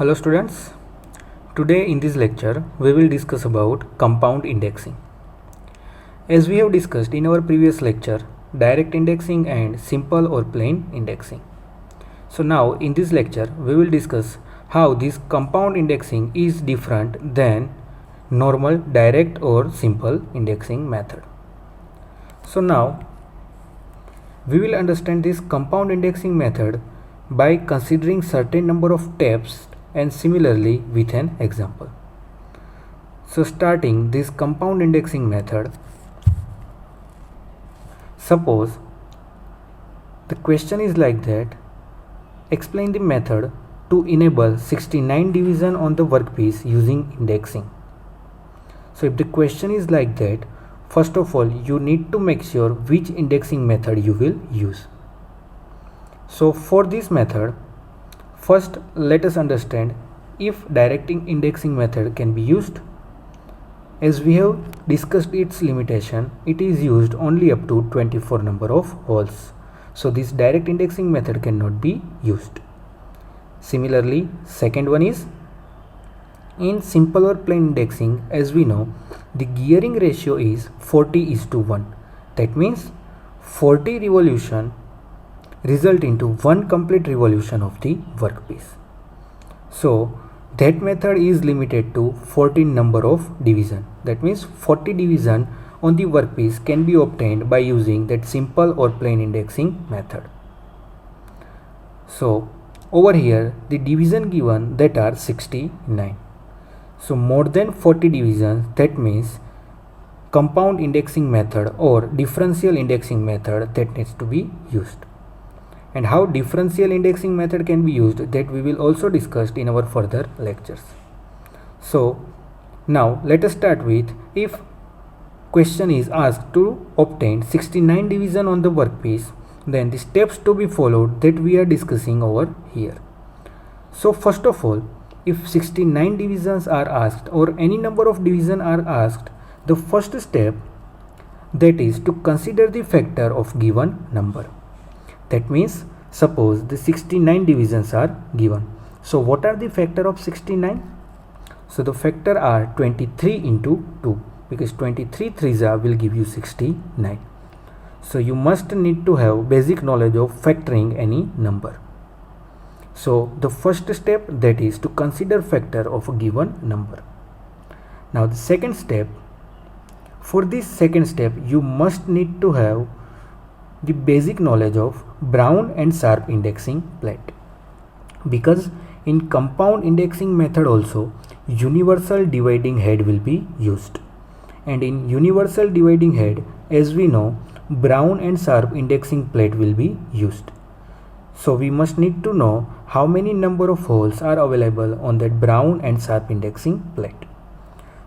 Hello students, today in this lecture we will discuss about compound indexing. As we have discussed in our previous lecture, direct indexing and simple or plain indexing. So now in this lecture we will discuss how this compound indexing is different than normal direct or simple indexing method. So now we will understand this compound indexing method by considering certain number of steps and similarly with an example. So starting this compound indexing method, suppose the question is like that: explain the method to enable 69 division on the workpiece using indexing. So if the question is like that, first of all you need to make sure which indexing method you will use. So for this method, first let us understand if direct indexing method can be used. As we have discussed its limitation, it is used only up to 24 number of holes. So this direct indexing method cannot be used. Similarly, second one is in simple or plain indexing. As we know, the gearing ratio is 40:1. That means 40 revolution result into one complete revolution of the workpiece. So that method is limited to 14 number of division. That means 40 division on the workpiece can be obtained by using that simple or plain indexing method. So over here the division given that are 69. So more than 40 divisions, that means compound indexing method or differential indexing method that needs to be used. And how differential indexing method can be used, that we will also discuss in our further lectures. So now let us start with, if question is asked to obtain 69 division on the workpiece, then the steps to be followed that we are discussing over here. So first of all, if 69 divisions are asked or any number of division are asked, the first step that is to consider the factor of given number. That means suppose the 69 divisions are given. So what are the factor of 69? So the factor are 23 into 2, because 23 threes will give you 69. So you must need to have basic knowledge of factoring any number. So the first step that is to consider factor of a given number. Now the second step, for this second step you must need to have the basic knowledge of Brown and Sharpe indexing plate, because in compound indexing method also universal dividing head will be used, and in universal dividing head, as we know, Brown and Sharpe indexing plate will be used. So we must need to know how many number of holes are available on that Brown and Sharpe indexing plate.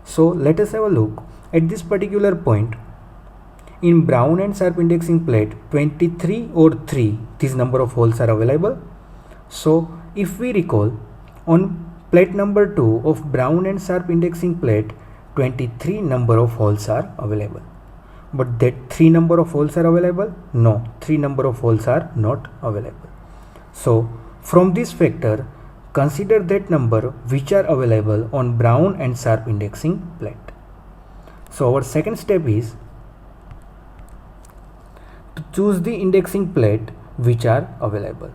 So let us have a look at this particular point. In Brown and Sharpe indexing plate, 23 or 3, this number of holes are available. So if we recall, on plate number 2 of Brown and Sharpe indexing plate, 23 number of holes are available. But that 3 number of holes are available? No, 3 number of holes are not available. So from this factor, consider that number which are available on Brown and Sharpe indexing plate. So our second step is to choose the indexing plate which are available.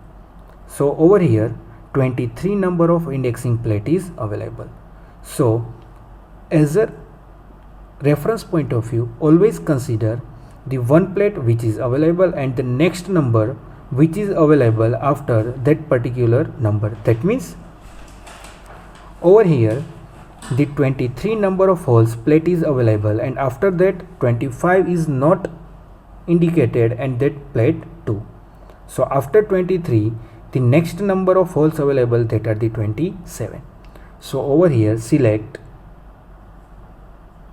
So over here 23 number of indexing plate is available. So as a reference point of view, always consider the one plate which is available and the next number which is available after that particular number. That means over here the 23 number of holes plate is available, and after that 25 is not indicated and that plate 2. So after 23 the next number of holes available, that are the 27. So over here select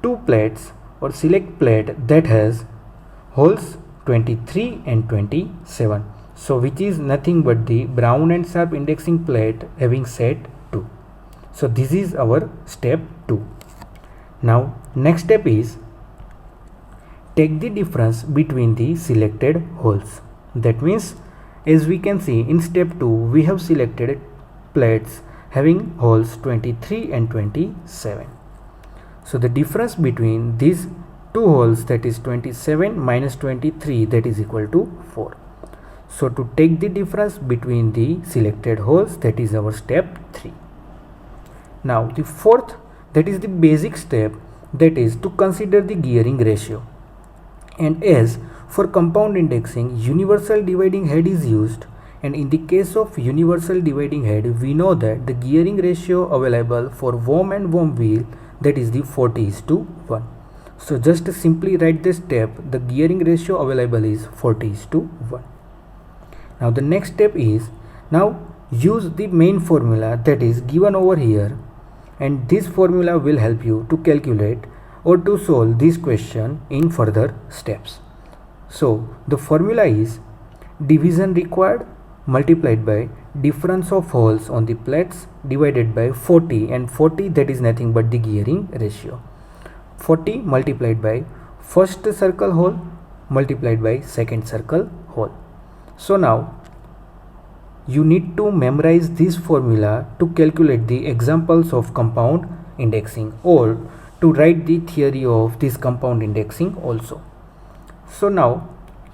two plates or select plate that has holes 23 and 27. So which is nothing but the Brown and Sharpe indexing plate having set 2. So this is our step 2. Now next step is take the difference between the selected holes. That means, as we can see in step 2, we have selected plates having holes 23 and 27. So the difference between these two holes, that is 27 minus 23, that is equal to 4. So to take the difference between the selected holes, that is our step 3. Now the fourth, that is the basic step, that is to consider the gearing ratio. And as for compound indexing, universal dividing head is used, and in the case of universal dividing head, we know that the gearing ratio available for worm and worm wheel, that is the 40:1. So just simply write this step, the gearing ratio available is 40:1. Now the next step is, now use the main formula that is given over here, and this formula will help you to calculate or to solve this question in further steps. So the formula is division required multiplied by difference of holes on the plates divided by 40, and 40, that is nothing but the gearing ratio. 40 multiplied by first circle hole multiplied by second circle hole. So now you need to memorize this formula to calculate the examples of compound indexing, or to write the theory of this compound indexing also. So now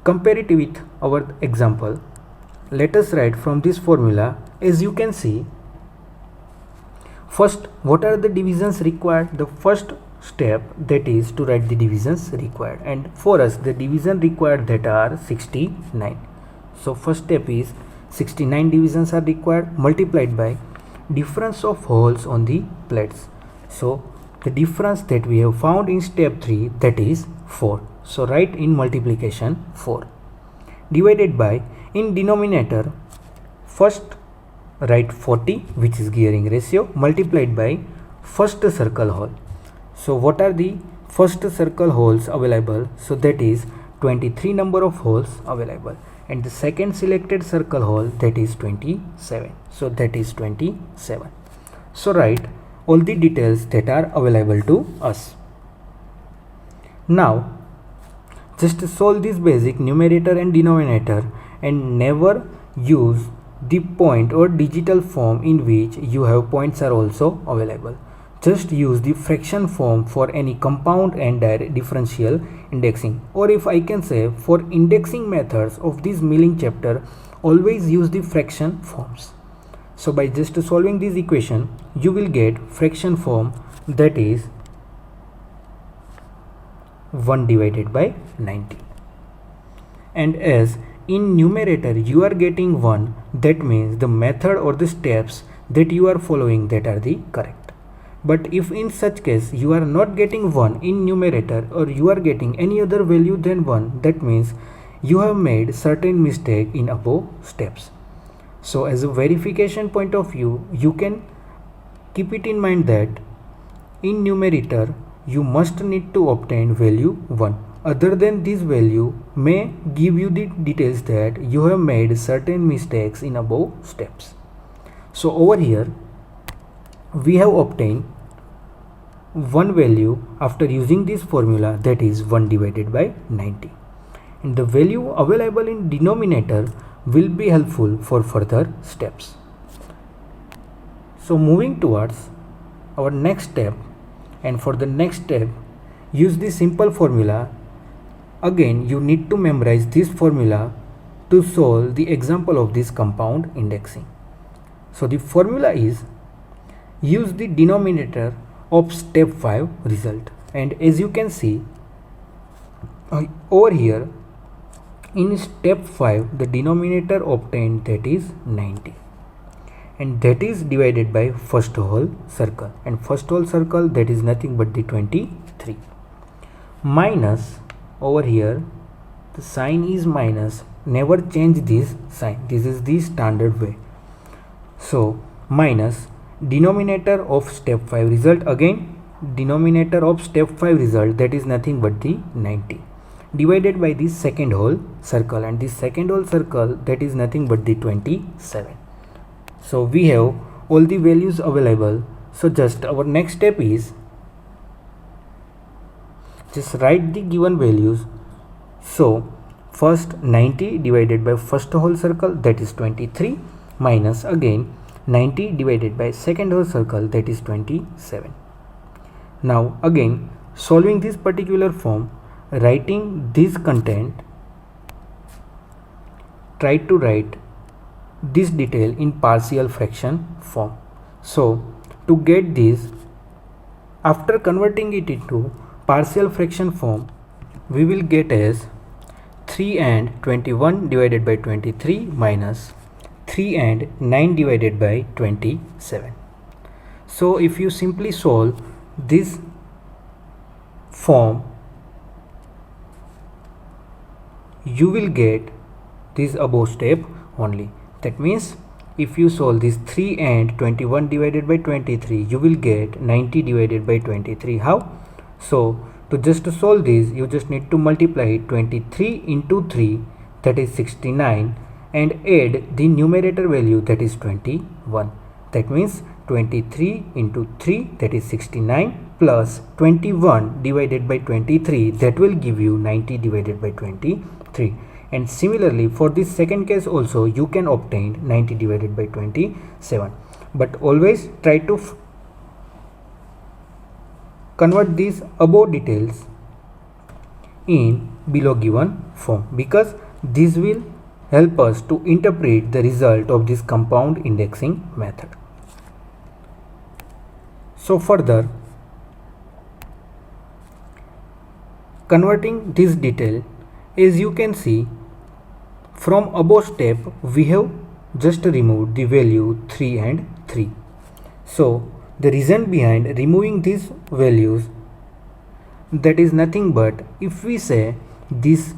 compare it with our example. Let us write from this formula. As you can see, first, what are the divisions required? The first step, that is to write the divisions required, and for us the division required that are 69. So first step is 69 divisions are required multiplied by difference of holes on the plates. So the difference that we have found in step 3, that is 4. So write in multiplication 4 divided by, in denominator, first write 40, which is gearing ratio, multiplied by first circle hole. So what are the first circle holes available? So that is 23 number of holes available, and the second selected circle hole, that is 27. So that is 27. So write all the details that are available to us. Now just solve this basic numerator and denominator, and never use the point or digital form in which you have points are also available. Just use the fraction form for any compound and differential indexing, or if I can say for indexing methods of this milling chapter, always use the fraction forms. So by just solving this equation, you will get fraction form, that is 1 divided by 90. And as in numerator you are getting 1, that means the method or the steps that you are following, that are the correct. But if in such case you are not getting 1 in numerator, or you are getting any other value than 1, that means you have made certain mistake in above steps. So as a verification point of view, you can keep it in mind that in numerator you must need to obtain value 1. Other than this value may give you the details that you have made certain mistakes in above steps. So over here we have obtained one value after using this formula, that is 1 divided by 90, and the value available in denominator will be helpful for further steps. So moving towards our next step, and for the next step use the simple formula. Again you need to memorize this formula to solve the example of this compound indexing. So the formula is, use the denominator of step 5 result, and as you can see over here in step 5 the denominator obtained, that is 90, and that is divided by first whole circle, and first whole circle, that is nothing but the 23, minus over here the sign is minus, never change this sign, this is the standard way. So minus denominator of step 5 result, again denominator of step 5 result, that is nothing but the 90, divided by the second whole circle, and this second whole circle, that is nothing but the 27. So we have all the values available. So just our next step is, just write the given values. So first 90 divided by first whole circle, that is 23, minus again 90 divided by second whole circle, that is 27. Now again solving this particular form, writing this content, try to write this detail in partial fraction form. So to get this, after converting it into partial fraction form, we will get as 3 and 21 divided by 23 minus 3 and 9 divided by 27. So if you simply solve this form, you will get this above step only. That means if you solve this 3 and 21 divided by 23, you will get 90 divided by 23. How? So to just solve this, you just need to multiply 23 into 3, that is 69, and add the numerator value, that is 21. That means 23 into 3, that is 69, plus 21 divided by 23, that will give you 90 divided by 23. And similarly for this second case also you can obtain 90 divided by 27. But always try to convert these above details in below given form, because this will help us to interpret the result of this compound indexing method. So further, converting this detail, as you can see from above step, we have just removed the value 3 and 3. So the reason behind removing these values, that is nothing but, if we say this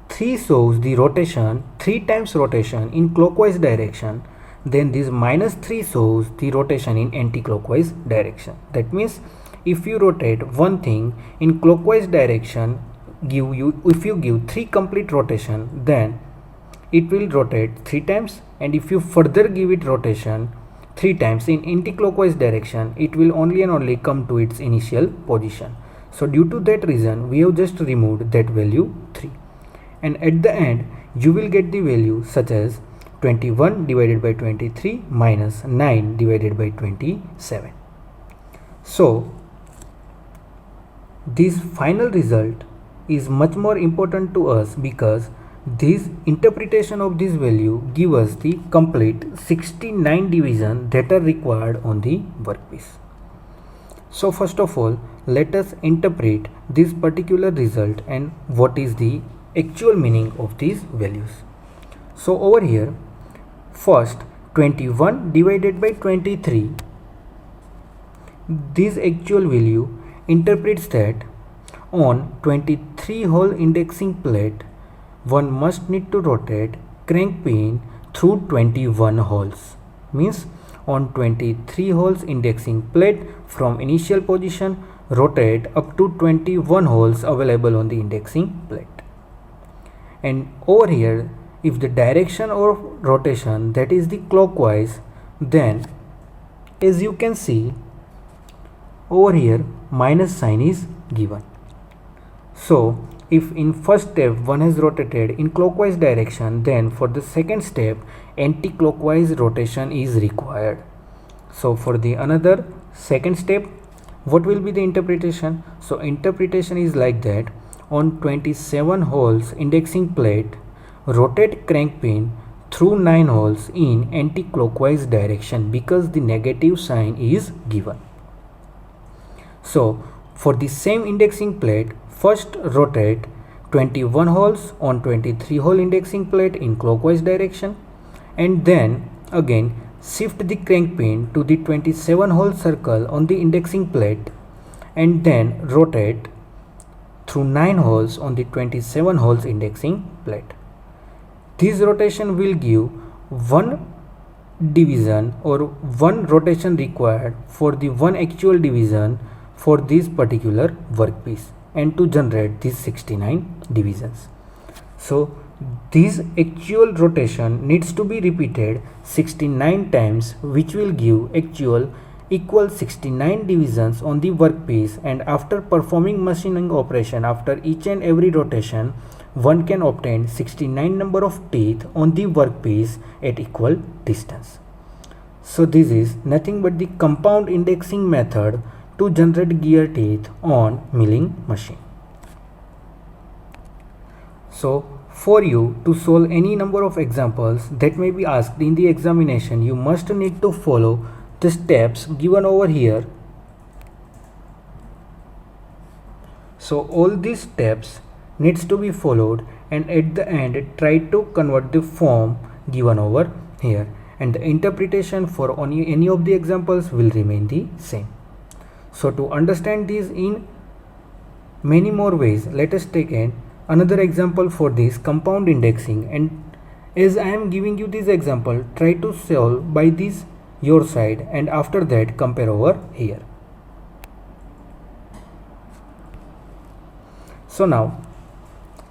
3 shows the rotation, 3 times rotation in clockwise direction, then this minus 3 shows the rotation in anti-clockwise direction. That means if you rotate one thing in clockwise direction, if you give 3 complete rotation, then it will rotate 3 times, and if you further give it rotation 3 times in anti-clockwise direction, it will only and only come to its initial position. So due to that reason, we have just removed that value 3, and at the end you will get the value such as 21 divided by 23 minus 9 divided by 27. So this final result is much more important to us, because this interpretation of this value give us the complete 69 division that are required on the workpiece. So first of all, let us interpret this particular result and what is the actual meaning of these values. So over here, first 21 divided by 23, this actual value interprets that on 23 hole indexing plate, one must need to rotate crank pin through 21 holes. Means on 23 holes indexing plate, from initial position rotate up to 21 holes available on the indexing plate. And over here, if the direction of rotation, that is the clockwise, then as you can see over here minus sign is given. So if in first step one has rotated in clockwise direction, then for the second step anti-clockwise rotation is required. So for the another second step, what will be the interpretation? So interpretation is like that: on 27 holes indexing plate, rotate crank pin through 9 holes in anti-clockwise direction, because the negative sign is given. So for the same indexing plate, first rotate 21 holes on 23 hole indexing plate in clockwise direction, and then again shift the crank pin to the 27 hole circle on the indexing plate, and then rotate through 9 holes on the 27 holes indexing plate. This rotation will give one division or one rotation required for the one actual division for this particular workpiece, and to generate these 69 divisions. So this actual rotation needs to be repeated 69 times, which will give actual equal 69 divisions on the workpiece, and after performing machining operation after each and every rotation, one can obtain 69 number of teeth on the workpiece at equal distance. So this is nothing but the compound indexing method to generate gear teeth on milling machine. So for you to solve any number of examples that may be asked in the examination, you must need to follow the steps given over here. So all these steps needs to be followed, and at the end try to convert the form given over here, and the interpretation for any of the examples will remain the same. So to understand these in many more ways, let us take another example for this compound indexing, and as I am giving you this example, try to solve by this your side, and after that compare over here. So now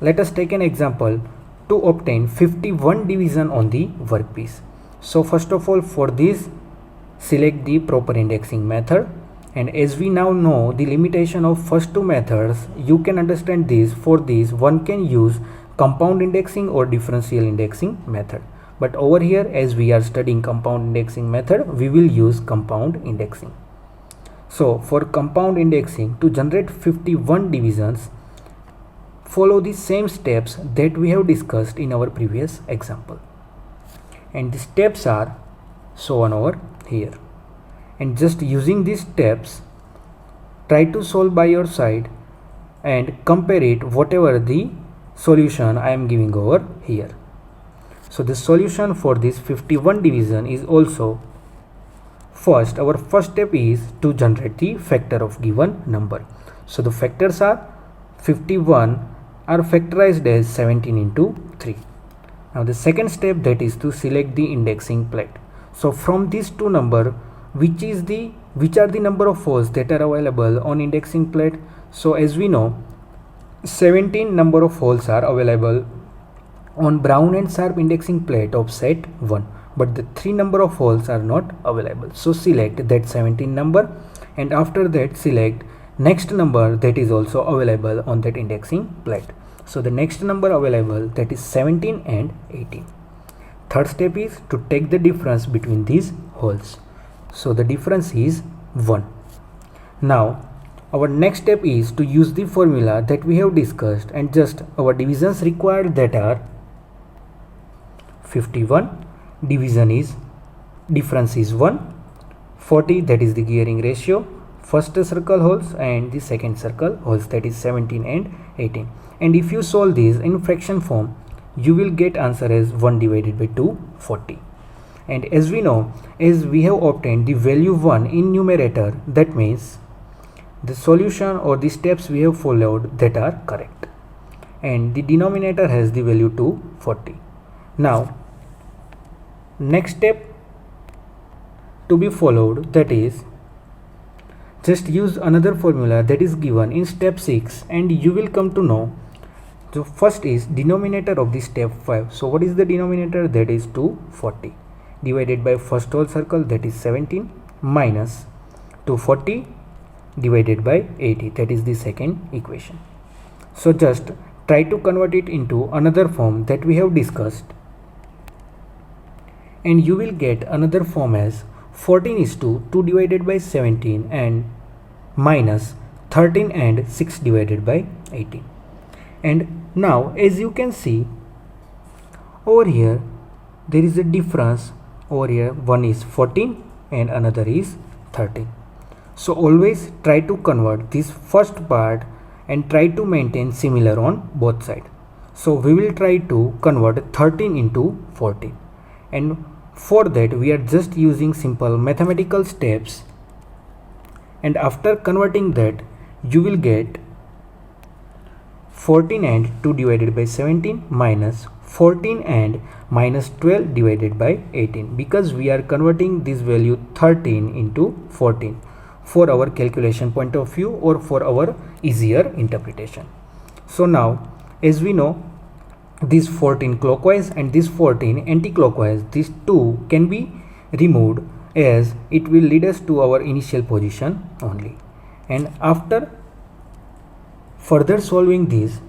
let us take an example to obtain 51 division on the workpiece. So first of all, for this select the proper indexing method, and as we now know the limitation of first two methods, you can understand this. For this one can use compound indexing or differential indexing method, but over here as we are studying compound indexing method, we will use compound indexing. So for compound indexing, to generate 51 divisions, follow the same steps that we have discussed in our previous example, and the steps are shown over here, and just using these steps try to solve by your side and compare it whatever the solution I am giving over here. So the solution for this 51 division is also, first our first step is to generate the factor of given number. So the factors are 51 are factorized as 17 into 3. Now the second step, that is to select the indexing plate. So from these two number, which are the number of holes that are available on indexing plate? So as we know, 17 number of holes are available on brown and sharp indexing plate of set 1, but the 3 number of holes are not available. So select that 17 number, and after that select next number that is also available on that indexing plate. So the next number available, that is 17 and 18. Third step is to take the difference between these holes. So the difference is 1. Now our next step is to use the formula that we have discussed, and just our divisions required, that are 51, difference is 1, 40, that is the gearing ratio, first circle holes and the second circle holes, that is 17 and 18. And if you solve this in fraction form, you will get answer as 1 divided by 240. And as we know, as we have obtained the value 1 in numerator, that means the solution or the steps we have followed that are correct, and the denominator has the value 240. Now next step to be followed, that is just use another formula that is given in step 6, and you will come to know. So first is denominator of the step 5. So what is the denominator? That is 240 divided by first whole circle, that is 17, minus 240 divided by 80, that is the second equation. So just try to convert it into another form that we have discussed, and you will get another form as 14 is to 2 divided by 17 and minus 13 and 6 divided by 18. And now as you can see over here, there is a difference over here, one is 14 and another is 13. So always try to convert this first part and try to maintain similar on both sides. So we will try to convert 13 into 14, and for that we are just using simple mathematical steps, and after converting that you will get 14 and 2 divided by 17 minus 14 and minus 12 divided by 18, because we are converting this value 13 into 14 for our calculation point of view or for our easier interpretation. So now as we know, this 14 clockwise and this 14 anti-clockwise, these two can be removed as it will lead us to our initial position only. And after further solving this,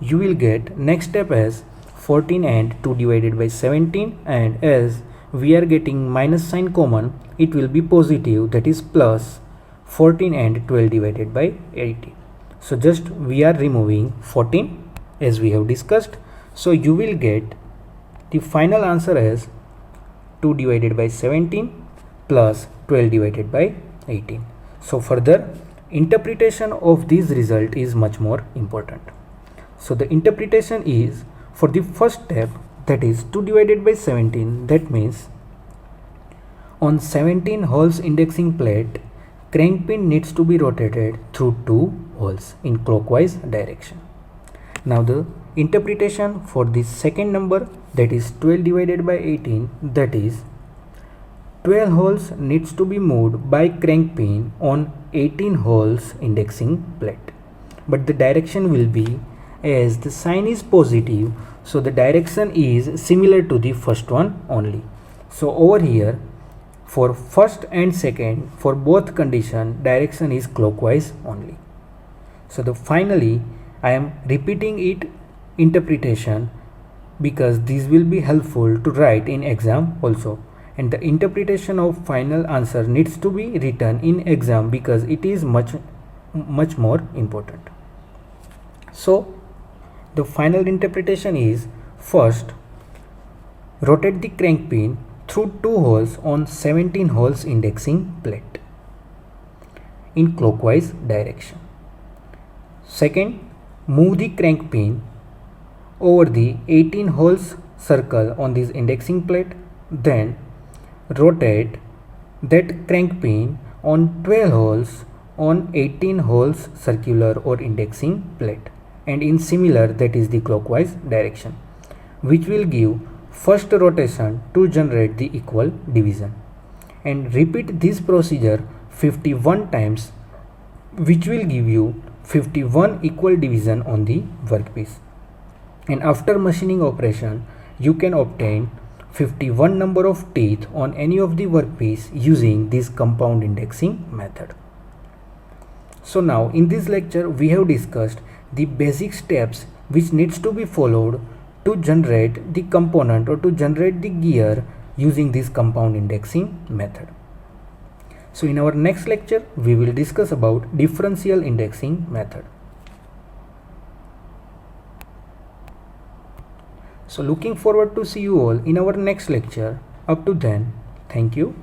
you will get next step as 14 and 2 divided by 17, and as we are getting minus sign common, it will be positive, that is plus 14 and 12 divided by 18. So just we are removing 14 as we have discussed. So you will get the final answer as 2 divided by 17 plus 12 divided by 18. So further interpretation of this result is much more important. So the interpretation is, for the first step, that is 2 divided by 17, that means on 17 holes indexing plate, crank pin needs to be rotated through 2 holes in clockwise direction. Now the interpretation for this second number, that is 12 divided by 18, that is 12 holes needs to be moved by crank pin on 18 holes indexing plate, but the direction will be, as the sign is positive, so the direction is similar to the first one only. So over here, for first and second, for both condition, direction is clockwise only. So the finally I am repeating it interpretation because this will be helpful to write in exam also, and the interpretation of final answer needs to be written in exam because it is much more important. So the final interpretation is, first rotate the crank pin through 2 holes on 17 holes indexing plate in clockwise direction. Second, move the crank pin over the 18 holes circle on this indexing plate, then rotate that crank pin on 12 holes on 18 holes circular or indexing plate and in similar, that is the clockwise direction, which will give first rotation to generate the equal division, and repeat this procedure 51 times, which will give you 51 equal division on the workpiece. And after machining operation, you can obtain 51 number of teeth on any of the workpiece using this compound indexing method. So now in this lecture we have discussed the basic steps which needs to be followed to generate the component or to generate the gear using this compound indexing method. So in our next lecture we will discuss about differential indexing method. So looking forward to see you all in our next lecture. Up to then, thank you.